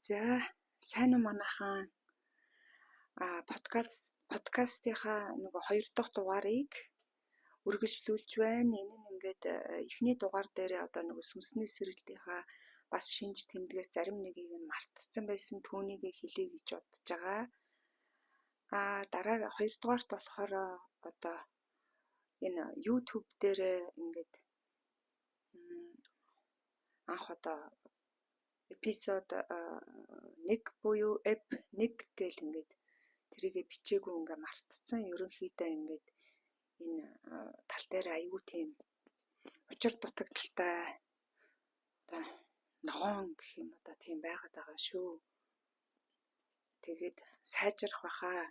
За сайн уу манайхан подкастынхаа нөгөө 2 дахь дугаарыг үргэлжлүүлж байна. Энэ нь ингээд эхний дугаар дээр одоо нөгөө сүнсний сэргэлтийнхаа бас шинж тэмдгээс зарим нэгийг нь мартсан байсан түүнийг хэлье гэж бодож байгаа. Дараа 2 дугаарт болохоор одоо энэ YouTube дээр ингээд анх одоо эпизод 1 буюу ep 1 гэл ингээд тэрийгэ бичээгүй ингээ мартцсан. Ерөнхийдөө ингээд энэ тал дээр аюу тийм учир дутагдaltaй одоо ногоон гэх юм одоо тийм байгаад байгаа шүү. Тэгээд сайжрах байхаа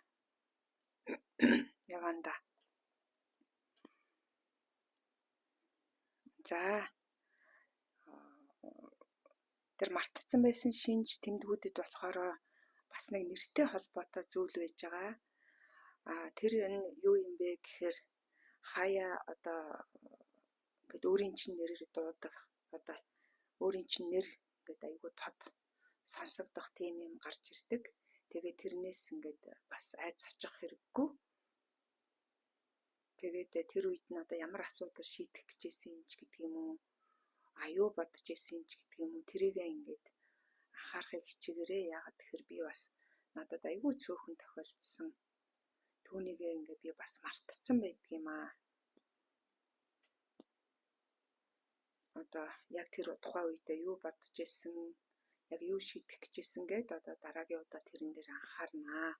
яванда. За тэр мартцсан байсан шинж тэмдгүүдэд болохоор бас нэг нэртэй холбоотой зүйл байж байгаа. Тэр нь юу юм бэ гэхээр хаяа одоо ингээд өөрийн чинь нэрээр дуудаг одоо өөрийн чинь нэр ингээд айгүй тод сонсогдох тийм юм гарч ирдэг. Тэгээд тэрнээс ингээд бас айц очих хэрэггүй. Тэгээд тэр үед нь одоо ямар асуудал шийдэх гэжсэн юм ч гэдэг юм уу юу бодож исэн юм ч гэдэг юм уу тэрийгээ ингээд анхаарахыг хичээгээрэй. Яагаад тэгэхээр би бас надад айгүй цөөхөн тохиолдсон. Түүнийгээ ингээд би бас мартцсан байдаг юм аа. Одоо яг тэр тухайн үедээ юу бодож исэн, яг юу шийдэх гэжсэн гээд одоо дараагийн удаа тэрэн дээр анхаарнаа.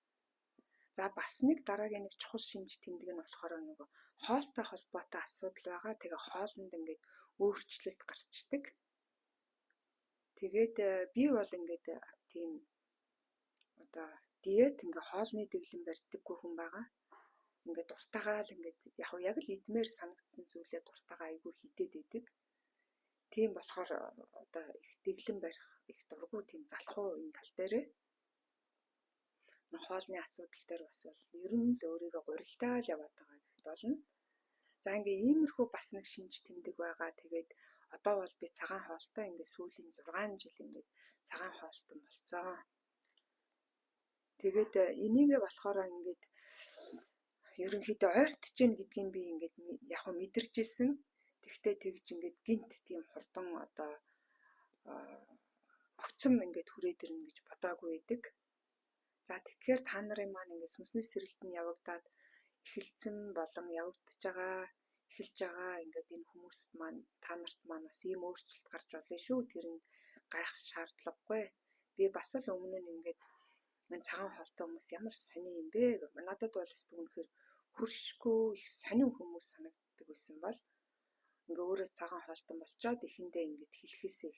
За бас нэг дараагийн нэг чухал шинж тэмдэг нь болохоор нөгөө хоолтой холбоотой асуудал байгаа. Тэгээ хоолнд ингээд өөрчлөлт гарчдаг. Тэгээд би бол ингээд тийм одоо диет ингээ хоолны дэглэм барьдаггүй хүн байгаа. Ингээд дуртайгаа л ингээд яг л идмээр санагдсан зүйлээ дуртайгаа айгүй хийдээд идэг. Тийм болохоор одоо их дэглэм барих их дурггүй тийм залхуу энэ тал дээрээ. Хоолны асуудал дээр бас бол ер нь л өөрийгөө гурилдаа л яваад байгаа гэхэд болно. За ингээ иймэрхүү бас нэг шинж тэмдэг байгаа. Тэгээд одоо бол би цагаан хоолтой ингээ сүүлийн 6 жил ингээ цагаан хоолтон болцоо. Тэгээд энийгээ болохоор ингээд ерөнхийдөө ойртож гин гэдгийг би ингээд яг мэдэрч ирсэн. Тэгтээ тэгж ингээд гинт тийм хурдан одоо огцом ингээд хүрээд ирнэ гэж бодоагүй байдаг. За тэгэхээр та нарын маань ингээд сүнсний сэргэлт нь явагдаад эхэлсэн болон явагдаж эхэлж байгаа ингээд энэ хүмүүст маань та нарт маань бас ийм өөрчлөлт гарч болно шүү. Тэр нь гайх шаардлагагүй. Би бас л өмнө нь ингээд энэ цагаан хоолтой хүмүүс ямар сони юм бэ? Надад бол үнэхээр хүршгүй их сонин хүмүүс санагддаг байсан бол ингээ өөрөө цагаан хоолтой болчоод эхэндээ ингээд хэлэхээсээ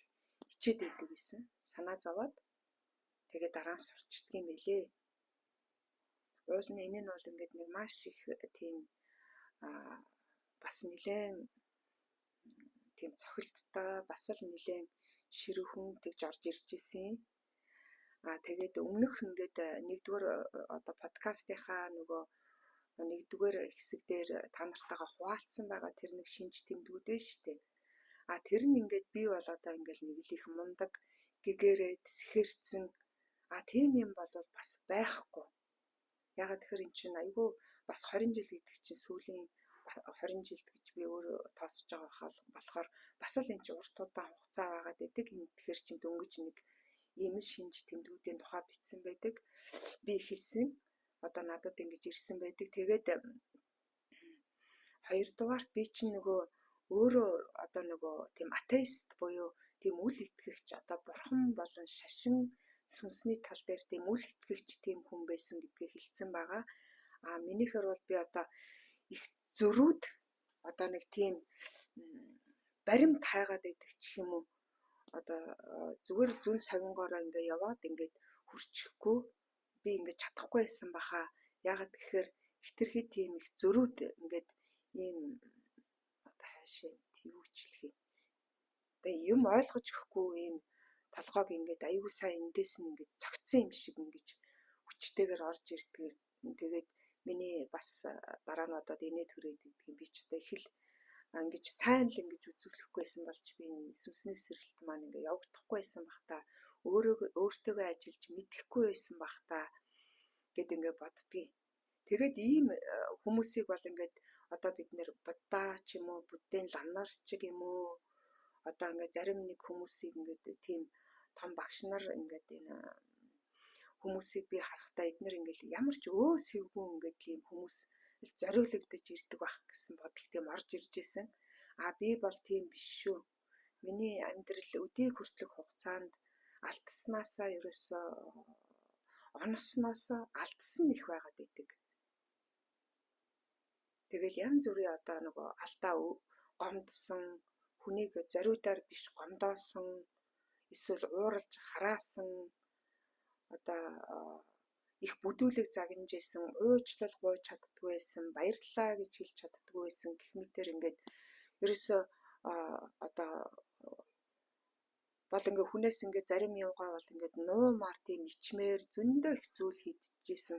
хичээд байдаг байсан. Санаа зовоод тэгээ дараа нь сурчдаг юм байлээ. Уул нь энэ нь бол ингээд нэг маш их тийм бас нэлээд тийм цохилттой бас л нэлээд ширүүхэн тэгж орж ирж ирсэн. Тэгээд өмнөх ингээд нэгдүгээр одоо подкастынхаа нөгөө нэгдүгээр хэсэг дээр та нартайгаа хуваалцсан байгаа тэр нэг шинж тэмдгүүд байна шүү дээ. Тэр нь ингээд би бол одоо ингээд нэг л их мундаг гэгэрээд сэхэрцэн тийм юм бол бас байхгүй. Ягаад тэгэхээр эн чинь айгүй бас 20 жил гэдэг чинь сүүлийн 20 жилд гэж би өөрөө тоосож байгаа болохоор бас л эн чинь урт удаан хугацаа байгаад байдаг. Энэ тэгэхээр чинь дөнгөж нэг ийм шинж тэмдгүүдийн тухай бичсэн байдаг. Би хэлсэн. Одоо надад ингэж ирсэн байдаг. Тэгээд 2 дугаарт би чинь нөгөө өөрөө одоо нөгөө тийм атеист буюу тийм үл итгэгч одоо бурхан болон шашин сүнсний тал дээр тийм үл итгэгч тийм хүн байсан гэдгийг хэлсэн байгаа. Минийхэр бол би одоо их зөрүүд одоо нэг тийм баримт хайгаад идэх ч юм уу одоо зүгээр зүн совингороо ингээ яваад ингээд хүрчихгүй би ингээд чадахгүй байсан баха. Ягаад гэхээр хитрхи тийм их зөрүүд ингээд ийм одоо хаашаа юу ч хэлхий. Тэгээ юм ойлгож өгөхгүй ийм толгойг ингээд аюу сайн эндээс нь ингээд цогцсон юм шиг ингэж хүчтэйгээр орж ирдэг. Тэгээд миний бас дараа нь одоо инээ төрөөд идэх юм би ч одоо их л ингэж сайн л ингэж үзүүлэхгүйсэн болж би сүнсний сэргэлт маань ингээ явагдахгүйсэн бах та өөртөөгөө ажиллаж мэдэхгүй байсан бах та гэд ингээд боддгийг. Тэгээд ийм хүмүүсийг бол ингээд одоо бид нэр Будда ч юм уу, Буддын ламнар ч юм уу, одоо ингээд зарим нэг хүмүүсийг ингээд тийм том багш нар ингээд энэ хүмүүсийг би харахтаа эднэр ингээд ямар ч өөсөвгүй ингээд ийм хүмүүс зориулагдаж ирдэг байх гэсэн бодол тийм орж ирж байсан. Би бол тийм биш шүү. Миний амьдрал өдий хүртэлх хугацаанд алдснаасаа ерөөсөө оносноосоо алдсан их байгаад идэг. Тэгэл янз бүрийн одоо нөгөө алдаа гомдсон, хүнийг зориудаар биш гомдоосон, эсвэл ууралж хараасан, одоо их бүдүүлэг загнажсэн, уучлал гуйж чаддгүй байсан, баярлалаа гэж хэлж чаддгүй байсан гэх мэтэр ингээд ерөөсөө одоо бол ингээд хүнээс ингээд зарим юмгаа бол ингээд нуумаар тийм ичмээр зөндөө их зүйл хийжсэн,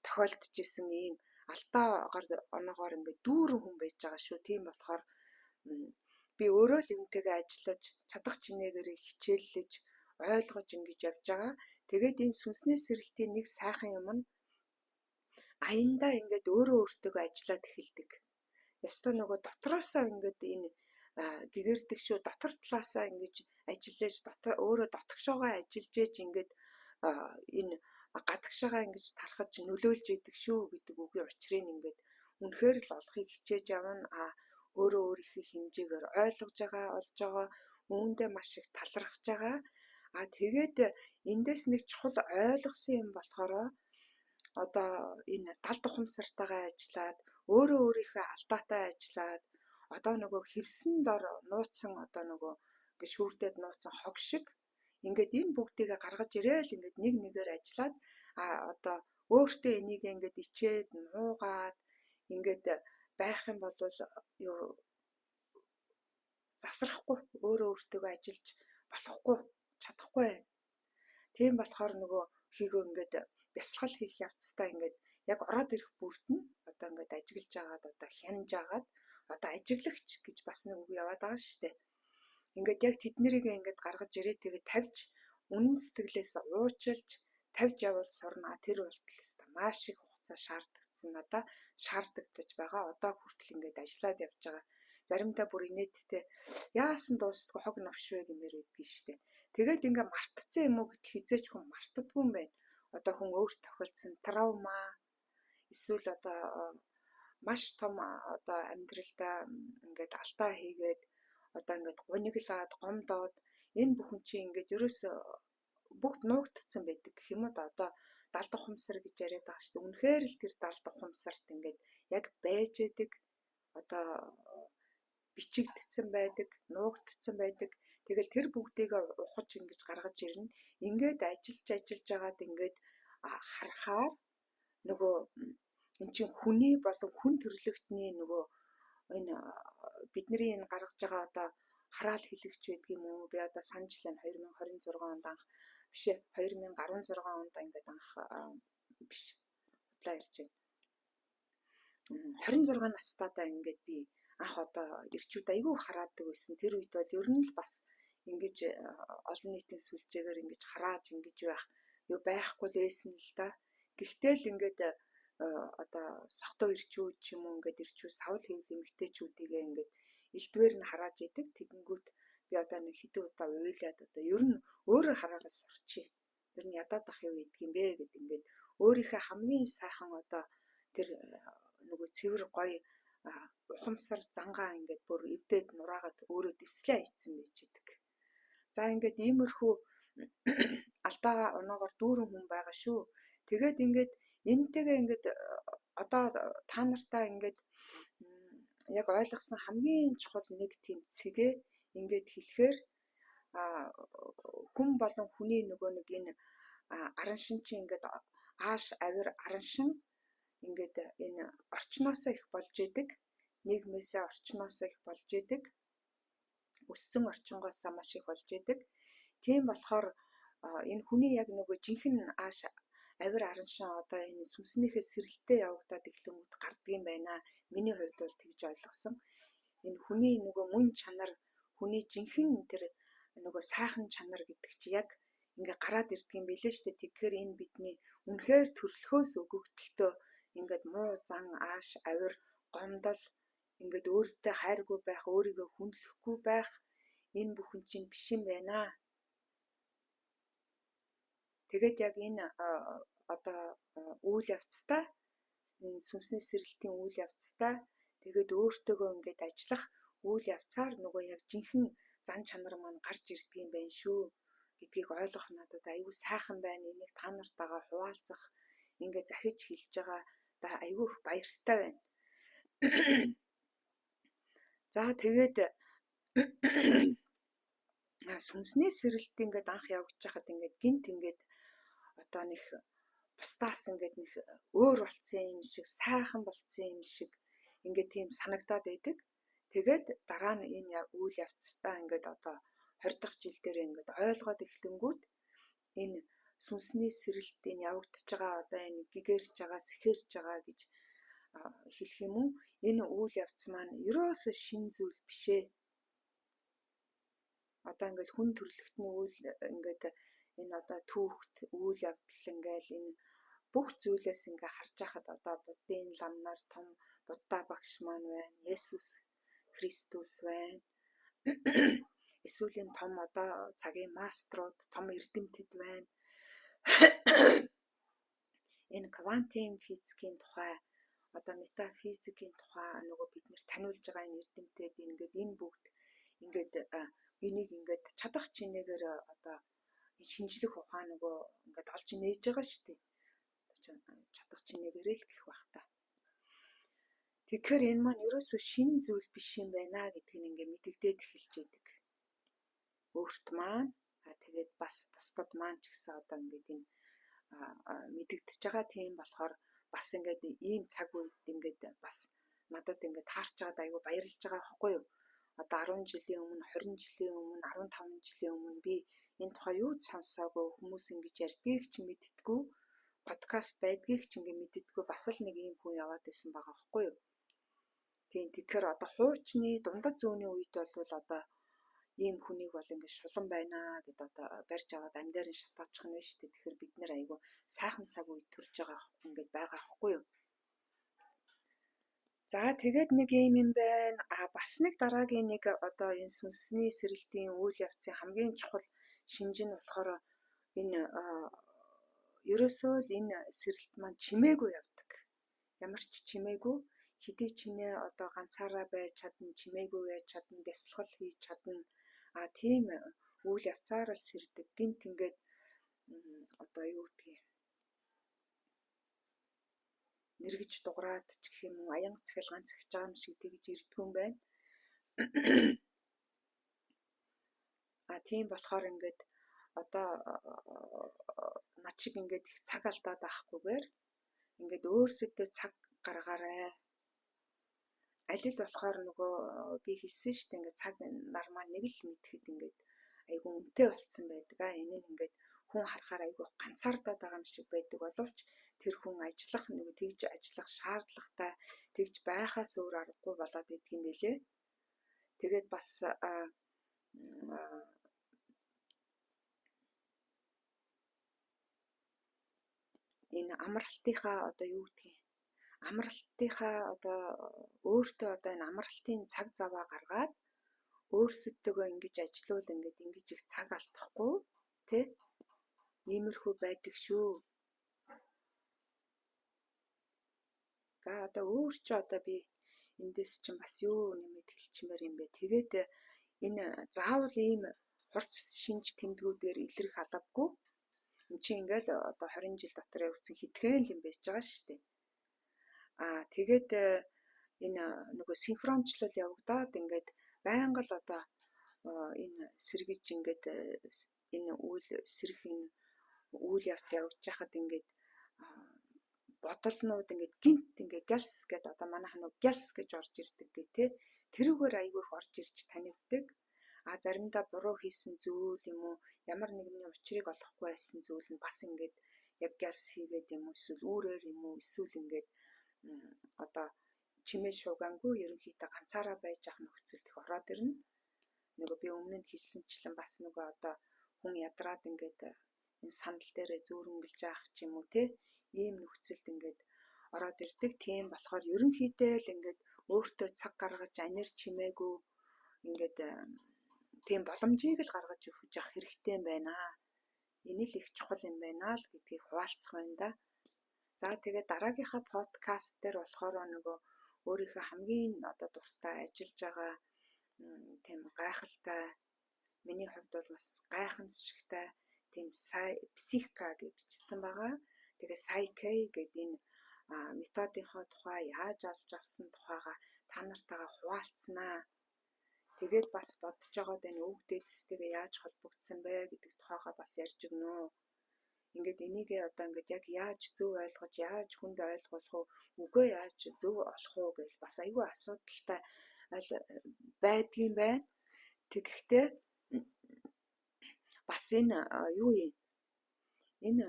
тохиолдожсэн ийм алдаа оноогоор ингээд дүүрэн хүн байж байгаа шүү. Тийм болохоор би өөрөө л юмтэйгээ ажиллаж, чадах чинээгээр хичээллэж, ойлгож ингэж явж байгаа. Тэгээд энэ сүнсний сэрэлтийн нэг сайхан юм нь аяндаа ингээд өөрөө өөртөөгөө ажиллаад эхэлдэг. Ястаа нөгөө дотроосоо ингээд энэ гэгэрдэг шүү. Дотор талаасаа ингэж ажиллаж, өөрөө дотгошоогоо ажиллаж ээж ингээд энэ гадагшаага ингэж тархаж нөлөөлж идэг шүү гэдэг үгийн учрыг ингээд үнэхээр л олохыг хичээж явна. Өөрөө өөрийнхөө хэмжээгээр ойлгож байгаа, олж байгаа, үүндээ маш их талархаж байгаа. Тэгээд эндээс нэг чухал ойлгосон юм болохоор одоо энэ далд ухамсартайгаа ажиллаад, өөрөө өөрийнхөө алдаатай ажиллаад, одоо нөгөө хевсэн дор нууцсан одоо нөгөө ингэ шүүрдээд нууцсан хог шиг ингээд энэ бүгдийг гаргаж ирээл ингээд нэг нэгээр ажиллаад одоо өөртөө энийг ингээд ичээд нуугаад ингээд байх юм бол юу засрахгүй өөрөө өөртөөгөө ажиллаж болохгүй чадахгүй. Тийм болохоор нөгөө хийгөө ингээд бясалгал хийх явцдаа ингээд яг ороод ирэх бүрд нь одоо ингээд ажиглаж агаад одоо хянаж агаад одоо ажиглагч гэж бас нэг үг яваад байгаа шүү дээ. Ингээд яг тэднэрийг ингээд гаргаж ирээ тэгээд тавьж үнэн сэтгэлээс уучлж тавьж явал сурна. Тэр болтол өстой маш их хугацаа шаардагдсан надад шаардагдаж байгаа. Одоо хүртэл ингээд ажиллаад явж байгаа. Заримдаа бүр инээдтэй яасан дуустгүй хог навшвэ гэмээр байдгийг шүү дээ. Тэгээд ингээд мартцсан юм уу гэтэл хизээч хүн мартдаггүй юм байна. Одоо хүн өөрт тохиолдсон травма эсвэл одоо маш том одоо амьдралдаа ингээд алдаа хийгээд одоо ингээд гуниглаад гомдоод энэ бүхэн чинь ингээд ерөөсөө бүгд нуугдцсан байдаг гэх юм уу. Одоо далд ухамсар гэж яриад байгаа шүү дээ. Үнэхээр л тэр далд ухамсарт ингээд яг байж байдаг. Одоо бичигдсэн байдаг, нуугдцсан байдаг. Тэгэл тэр бүгдийг ухаж ингэж гаргаж ирнэ. Ингээд ажиллаж агаад ингээд харахаар нөгөө эн чинь хүний болон хүн төрлөختний нөгөө энэ бидний энэ гаргаж байгаа одоо хараал хэлэгч байдаг юм уу? Би одоо санаж байна 2026 онд анх биш 2016 онд ингээд анх биш удлаа ярьж байна. 26 настайдаа ингээд би анх одоо ирчүүд айгүй хараадаг байсан. Тэр үед бол ер нь л бас ингэж олон нийтийн сүлжээгээр ингэж харааж ингэж байхгүй л байсан л да. Гэхдээ л ингээд одоо согтуу ирчүүд ч юм уу ингээд ирчүүд савл хэвлэл эмэгтэйчүүдийг ингээд элдвэр нь харааж идэг. Тэгэнгүүт би одоо нэг хэдэн удаа уйлаад одоо ер нь өөрөө хараагаас сурчий. Ер нь ядаад ах юу гэдэг юм бэ гэд ингээд өөрийнхөө хамгийн сайхан одоо тэр нөгөө цэвэр гоё ухамсар зангаа ингээд бүр эвдээд нураагаад өөрөө дэвслээ хийцэн байж идэг. За ингээд иймэрхүү алдаа оноогоор дүүрэн хүн байгаа шүү. Тэгээд ингээд энэтэйгээ ингээд одоо та нартаа ингээд яг ойлгосон хамгийн чухал нэг тийм цэгээ ингээд хэлэхээр хүн болон хүний нөгөө нэг энэ араншин чинь ингээд ааш авир араншин ингээд энэ орчноосоо их болж идэг. Нийгмээсээ орчноосоо их болж идэг. Өссөн орчингоосоо маш их болж идэг. Тийм болохоор энэ хүний яг нөгөө жинхэнэ ааш авир араншин одоо энэ сүнснийхээ сэрэлтээ явагдаад эхлэнгүүт гардаг юм байна. Миний хувьд бол тэгж ойлгосон. Энэ хүний нөгөө мөн чанар, хүний жинхэнэ тэр нөгөө сайхан чанар гэдэг чи яг ингээ гараад ирдэг юм билээ шүү дээ. Тэгэхээр энэ бидний үнэхээр төрөлхөөс өгөгдөлтөө ингээд муу зан ааш авир гомдол ингээд өөртөө хайргүй байх, өөрийгөө хүндлэхгүй байх энэ бүхэн чинь биш юм байна. Тэгээд яг энэ одоо үйл явцтай энэ сүнсний сэргэлтийн үйл явцтай тэгээд өөртөөгөө ингээд ажиллах үйл явцаар нөгөө яг жинхэнэ зан чанар маань гарч ирдэг юм байна шүү гэдгийг ойлгох надад аюу сайхан байна. Энийг та нартайгаа хуваалцах ингээд захиж хэлж байгаа да аюу баяртай байна. За тэгээд сүнсний сэргэлт ингээд анх явж байхад ингээд гинт ингээд одоо нэг бусдаас ингээд нэг өөр болцсон юм шиг, сайхан болцсон юм шиг ингээд тийм санагдаад байдаг. Тэгээд дараа нь энэ үйл явцтай ингээд одоо 20 дахь жил дээр ингээд ойлгоод эхлэнгүүт энэ сүнсний сэргэлтийн явагдаж байгаа одоо энэ гэгэрж байгаа, сэхэрж байгаа гэж хэлэх юм уу? Энэ үйл явц маань ерөөсөө шинэ зүйл биш ээ. Одоо ингээд хүн төрлөختний үйл ингээд энэ одоо түүхт үйл явдал ингээл энэ бүх зүйлээс ингээ харж байхад одоо буддын ламнаар том Будда багш маань байна, Есүс Христос байна. Эсвэл энэ том одоо цагийн маструуд, том эрдэмтэд байна. Энэ квантын физикийн тухай, одоо метафизикийн тухай нөгөө биднэр таниулж байгаа энэ эрдэмтэд ингээд энэ бүгд ингээд энийг ингээд чадах чинээгээр одоо шинжлэх ухаан нөгөө ингээд олж нээж байгаа шүү дээ. Чадах чинээгээрээ л гэх бах та. Тэгэхээр энэ маань ерөөсөө шинэ зүйл биш юм байна гэдгийг ингээд мэдэгдээд эхэлж байдаг. Өөрт маань тэгээд бас бусдад маань ч гэсэн одоо ингээд энэ мэдэгдэж байгаа тийм болохоор бас ингээд ийм цаг үед ингээд бас надад ингээд таарч байгаад аюу баярлж байгаа байхгүй юу? Одоо 10 жилийн өмнө, 20 жилийн өмнө, 15 жилийн өмнө би энэ тухай юу ч сонсоогүй, хүмүүс ингэж ярьдгийг ч мэддэггүй, подкаст байдгийг ч ингэ мэддэггүй, бас л нэг ийм хүн яваад байсан байгаа байхгүй юу? Тийм тэгэхээр одоо хуучны дундад зууны үед бол одоо ийм хүнийг бол ингэ шулан байна гэд одоо барьж аваад амьдаар нь шатаачих нь шүү дээ. Тэгэхээр бид нэр айгу сайхан цаг үед төрж байгаа ингээд байгаа байхгүй юу? За тэгээд нэг юм байна. Бас нэг дараагийн нэг одоо энэ сүнсний сэргэлтийн үйл явцын хамгийн чухал шинж нь болохоор энэ ерөөсөө л энэ сэргэлт маань чимээгүй явдаг. Ямар ч чимээгүй хэдий чинээ одоо ганцаараа байж чадна, чимээгүй байж чадна, бясалгал хийж чадна. Тийм үйл явцаар л сэрдэг. Гинт ингээд одоо юу гэдгийг нэргэж дуграад ч гэх юм уу аянга цахилгаан цахиж байгаа юм шиг тэгж ирдэг юм байна. Тийм болохоор ингээд одоо над шиг ингээд их цаг алдаад байхгүйгээр ингээд өөрсөдөө цаг гаргаарай. Аль л болохоор нөгөө би хэлсэн шүү дээ ингээд цаг нар маань нэг л мэдхэд ингээд айгүй үнэтэй болцсон байдаг. Энэ нь ингээд хүн харахаар айгүй ганцаардаад байгаа юм шиг байдаг боловч тэр хүн ажиллах нэг тэгж ажиллах шаардлагатай тэгж байхаас өөр аргагүй болоод идэг юм билээ. Тэгээд бас энэ амралтынхаа одоо юу гэдгийг амралтынхаа одоо өөртөө одоо энэ амралтын цаг заваа гаргаад өөрсөдөө ингэж ажиллавал ингэж их цаг алдахгүй тий иймэрхүү байдаг шүү. За одоо өөр ч одоо би эндээс чинь бас юу нэмэт хэлчмээр юм бэ. Тэгээд энэ заавал ийм хурц шинж тэмдгүүдээр илэрх алавгүй. Энд чинь ингээл одоо 20 жил дотор явагдсан хэдхэн юм байж байгаа шүү дээ. Тэгээд энэ нөгөө синхрончлал явагдаад ингээд байнга л одоо энэ сэргийж ингээд энэ үйл явц явж байхад ингээд бодолнууд ингээд гинт ингээд гяс гэдэг одоо манайх нэг гяс гэж орж ирдэг гэх тээ тэрүүгээр айгүйх орж ирж танигддаг. Заримдаа буруу хийсэн зүйл юм уу ямар нэгний учрыг олохгүй байсан зүйл нь бас ингээд яг гяс хийгээд юм уу эсвэл үүрээр юм уу эсвэл ингээд одоо чимээ шуугангүй ерөнхийдөө ганцаараа байж ах нөхцөлд их ороод ирнэ. Нөгөө би өмнө нь хэлсэнчлэн бас нөгөө одоо хүн ядраад ингээд энэ сандал дээрээ зөөрөнгөлж яах ч юм уу те ийм нөхцөлд ингээд ороод ирдэг. Тийм болохоор ерөнхийдөө л ингээд өөртөө цаг гаргаж анир чимээгүй ингээд тийм боломжийг л гаргаж өгч явах хэрэгтэй юм байна. Энэ л их чухал юм байна л гэдгийг хуваалцах байна да. За тэгээд дараагийнхаа подкаст дээр болохоор нөгөө өөрийнхөө хамгийн одоо дуртай ажиллаж байгаа тийм гайхалтай миний хувьд бол бас гайхамшигтай тийм психика гэж бичсэн байгаа. Тэгээ psyche гэдэг энэ методынхоо тухай яаж олж авсан тухайга та нартайгаа хуваалцсанаа. Тэгээд бас бодож байгаа энэ үг дээдстэйгээ яаж холбогдсон бэ гэдэг тухайга бас ярьж өгнө. Ингээд энийгээ одоо ингээд яг яаж зөв ойлгож, яаж хүнд ойлгуулах уу, үгээ яаж зөв олох уу гэж бас айгүй асуудалтай байдгийн байна. Тэгэхдээ бас энэ юу юм? Энэ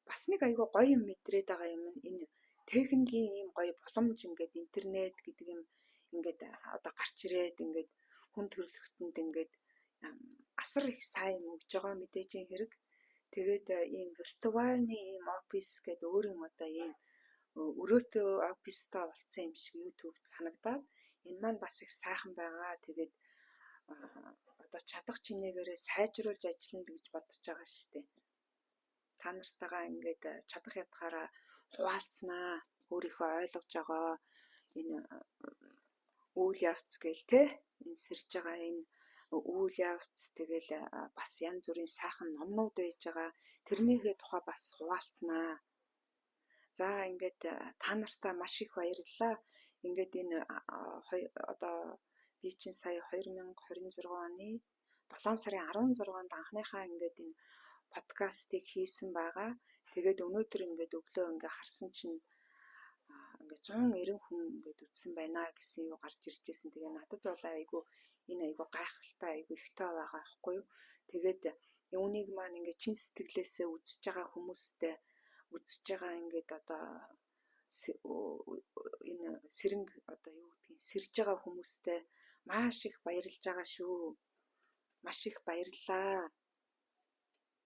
бас нэг айгүй гоё юм мэдрээд байгаа юм. Энэ техникийн ийм гоё боломж ингээд интернет гэдэг юм ингээд одоо гарч ирээд ингээд хүн төрөлхтөнд ингээд асар их сайн өгж байгаа мэдээж хэрэг. Тэгээд ийм виртуальны ийм офис гэдэг өөрийн одоо ийм өрөөтэй офистай болсон юм шиг YouTube-д санагдаад энэ маань бас их сайхан байгаа. Тэгээд одоо чадах чинээгээрээ сайжруулж ажиллана гэж бодож байгаа шүү дээ. Та нартайгаа ингээд чадах ятгаараа хуваалцнаа. Өөрийнхөө ойлгож байгаа энэ үйл явц гээл те энэ сэрж байгаа энэ үйл явц тэгэл бас янз бүрийн сайхан номнууд байж байгаа. Тэрнийхээ тухай бас хуваалцнаа. За ингээд та нартай маш их баярлалаа. Ингээд энэ одоо би чинь сая 2026 оны 7 сарын 16-нд анхныхаа ингээд энэ подкастыг хийсэн байгаа. Тэгээд өнөөдөр ингээд өглөө ингээд харсан чинь ингээд 190 хүн ингээд үзсэн байна гэсэн юу гарч иржсэн. Тэгээ надад бол айгүй энэ айгүй гайхалтай айгүй ихтэй байгаа байхгүй юу. Тэгээд үүнийг маань ингээд чин сэтгэлээсээ үзэж байгаа хүмүүстэй үзэж байгаа ингээд одоо энэ сэрэнг одоо юу гэдгийг сэрж байгаа хүмүүстэй маш их баярлж байгаа шүү. Маш их баярлалаа.